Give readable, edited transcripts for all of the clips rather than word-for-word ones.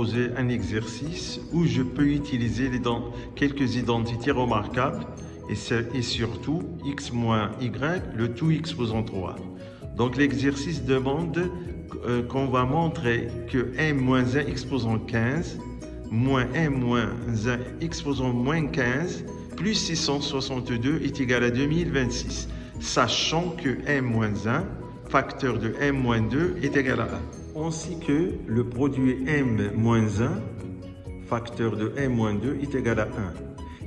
poser un exercice où je peux utiliser quelques identités remarquables et surtout x moins y, le tout exposant 3. Donc l'exercice demande qu'on va montrer que m moins 1 exposant 15 moins m moins 1 exposant moins 15 plus 662 est égal à 2026, sachant que m moins 1, facteur de m moins 2, est égal à 1. Ainsi que le produit m moins 1, facteur de m moins 2, est égal à 1.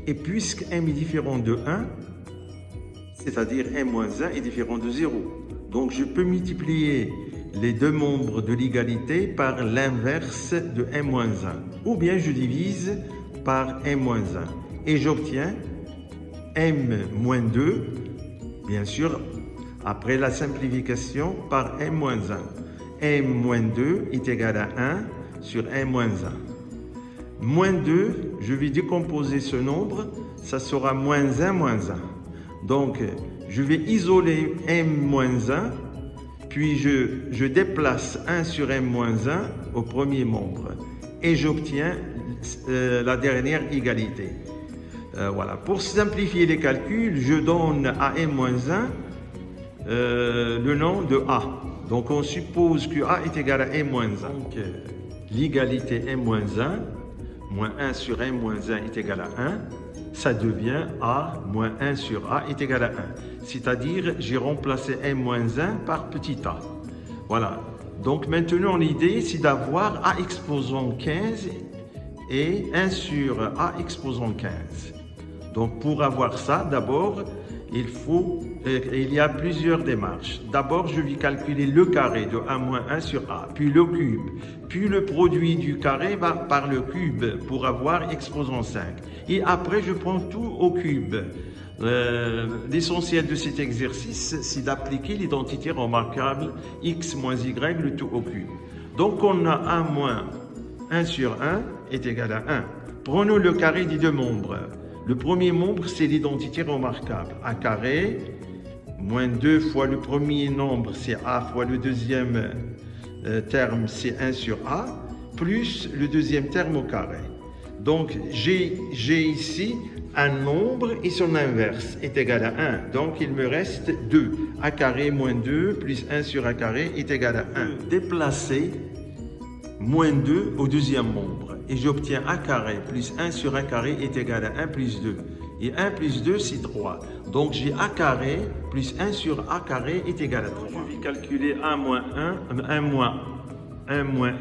Et puisque m est différent de 1, c'est-à-dire m moins 1 est différent de 0, donc je peux multiplier les deux membres de l'égalité par l'inverse de m moins 1, ou bien je divise par m moins 1, et j'obtiens m moins 2, bien sûr, après la simplification par m moins 1. m moins 2 est égal à 1 sur m moins 1. Moins 2, je vais décomposer ce nombre, ça sera moins 1 moins 1. Donc, je vais isoler m moins 1, puis je déplace 1 sur m moins 1 au premier membre et j'obtiens la dernière égalité. Voilà. Pour simplifier les calculs, je donne à m moins 1 le nom de a. Donc, on suppose que a est égal à m moins 1. Donc, l'égalité m moins 1, moins 1 sur m moins 1 est égal à 1. Ça devient a moins 1 sur a est égal à 1. C'est-à-dire, j'ai remplacé m moins 1 par petit a. Voilà. Donc, maintenant, l'idée, c'est d'avoir a exposant 15 et 1 sur a exposant 15. Donc, pour avoir ça, d'abord, il y a plusieurs démarches. D'abord, je vais calculer le carré de a moins 1 sur a, puis le cube, puis le produit du carré par le cube pour avoir exposant 5. Et après, je prends tout au cube. L'essentiel de cet exercice, c'est d'appliquer l'identité remarquable x moins y, le tout au cube. Donc, on a a moins 1 sur 1 est égal à 1. Prenons le carré des deux membres. Le premier membre, c'est l'identité remarquable. A carré, moins 2 fois le premier nombre, c'est a fois le deuxième terme, c'est 1 sur a, plus le deuxième terme au carré. Donc, j'ai ici un nombre et son inverse est égal à 1. Donc, il me reste 2. A carré moins 2 plus 1 sur a carré est égal à 1. Déplacer moins 2 au deuxième membre. Et j'obtiens a carré plus 1 sur a carré est égal à 1 plus 2. Et 1 plus 2, c'est 3. Donc, j'ai a carré plus 1 sur a carré est égal à 3. Je vais calculer 1 moins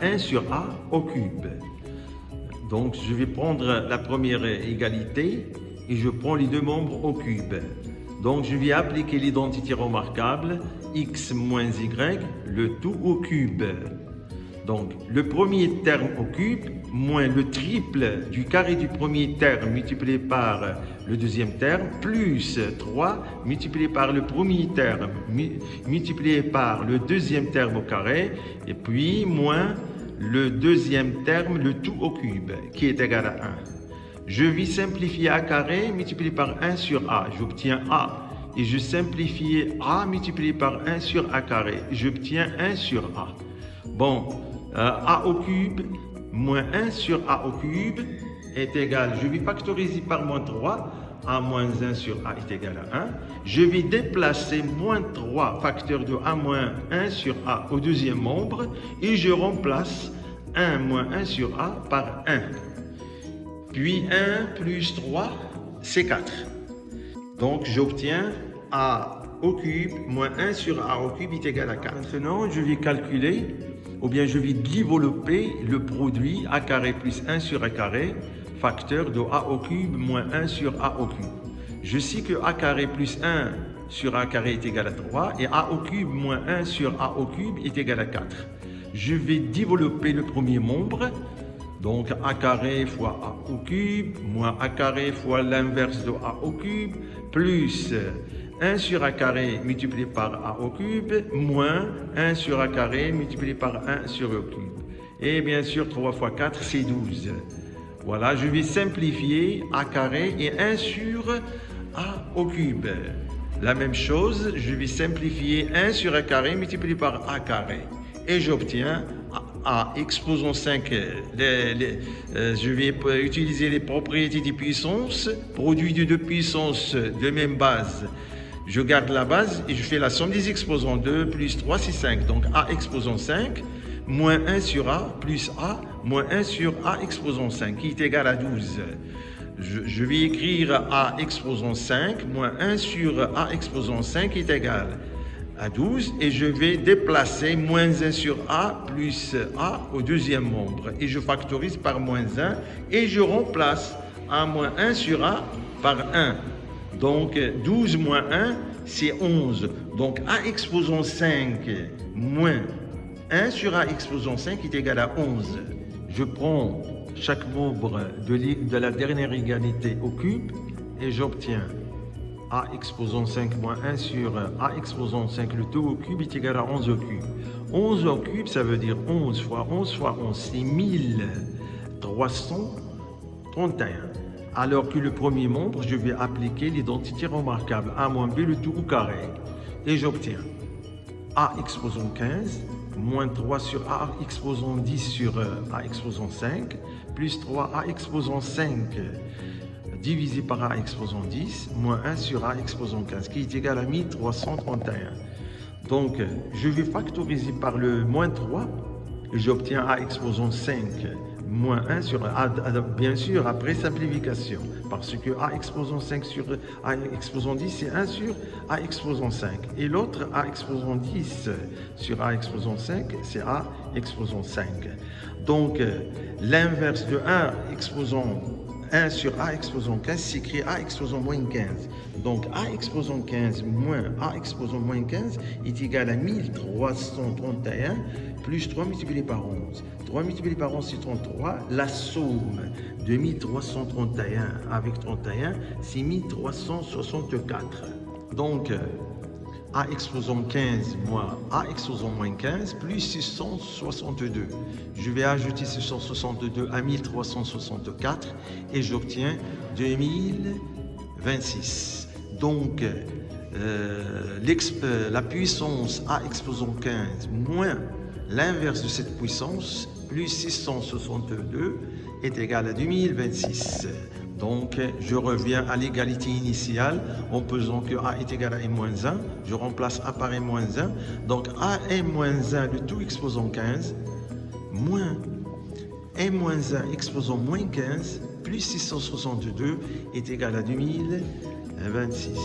1 sur a au cube. Donc, je vais prendre la première égalité et je prends les deux membres au cube. Donc, je vais appliquer l'identité remarquable x moins y, le tout au cube. Donc, le premier terme au cube, moins le triple du carré du premier terme multiplié par le deuxième terme, plus 3 multiplié par le premier terme multiplié par le deuxième terme au carré, et puis moins le deuxième terme, le tout au cube, qui est égal à 1. Je vais simplifier a carré multiplié par 1 sur a, j'obtiens a. Et je simplifie a multiplié par 1 sur a carré, j'obtiens 1 sur a. Bon, a au cube moins 1 sur a au cube est égal, je vais factoriser par moins 3, a moins 1 sur a est égal à 1. Je vais déplacer moins 3 facteur de a moins 1 sur a au deuxième membre et je remplace 1 moins 1 sur a par 1. Puis 1 plus 3, c'est 4. Donc j'obtiens a au cube moins 1 sur a au cube est égal à 4. Maintenant, je vais calculer, ou bien je vais développer le produit a carré plus 1 sur a carré, facteur de a au cube moins 1 sur a au cube. Je sais que a carré plus 1 sur a carré est égal à 3 et a au cube moins 1 sur a au cube est égal à 4. Je vais développer le premier membre, donc a carré fois a au cube moins a carré fois l'inverse de a au cube plus 1 sur a carré multiplié par a au cube moins 1 sur a carré multiplié par 1 sur a au cube. Et bien sûr, 3 fois 4, c'est 12. Voilà, je vais simplifier a carré et 1 sur a au cube. La même chose, je vais simplifier 1 sur a carré multiplié par a carré. Et j'obtiens A exposant 5, je vais utiliser les propriétés des puissances, produit de deux puissances de même base. Je garde la base et je fais la somme des exposants. 2 plus 3, c'est 5. Donc A exposant 5, moins 1 sur A, plus A, moins 1 sur A exposant 5, qui est égal à 12. Je vais écrire A exposant 5, moins 1 sur A exposant 5 est égal à 12. Et je vais déplacer moins 1 sur A plus A au deuxième membre. Et je factorise par moins 1 et je remplace A moins 1 sur A par 1. Donc 12 moins 1, c'est 11. Donc A exposant 5 moins 1 sur A exposant 5 est égal à 11. Je prends chaque membre de la dernière égalité au cube et j'obtiens A exposant 5 moins 1 sur A exposant 5, le tout au cube est égal à 11 au cube. 11 au cube, ça veut dire 11 fois 11 fois 11, c'est 1331. Alors que le premier membre, je vais appliquer l'identité remarquable A moins B, le tout au carré. Et j'obtiens A exposant 15 moins 3 sur A exposant 10 sur A exposant 5, plus 3A exposant 5 divisé par A exposant 10, moins 1 sur A exposant 15, qui est égal à 1331. Donc, je vais factoriser par le moins 3, et j'obtiens A exposant 5, moins 1 sur A, bien sûr, après simplification, parce que A exposant 5 sur A exposant 10, c'est 1 sur A exposant 5. Et l'autre, A exposant 10 sur A exposant 5, c'est A exposant 5. Donc, l'inverse de 1 exposant 1 sur A exposant 15 s'écrit A exposant moins 15. Donc, A exposant 15 moins A exposant moins 15 est égal à 1331 plus 3 multiplié par 11. 3 multiplié par 11, c'est 33. La somme de 1331 avec 31, c'est 1364. Donc, A exposant 15 moins A exposant moins 15 plus 662. Je vais ajouter 662 à 1364 et j'obtiens 2026. Donc, la puissance A exposant 15 moins l'inverse de cette puissance plus 662 est égal à 2026. Donc, je reviens à l'égalité initiale en pesant que A est égal à M moins 1. Je remplace A par M moins 1. Donc, A M moins 1, le tout exposant 15, moins M moins 1 exposant moins 15, plus 662 est égal à 2026.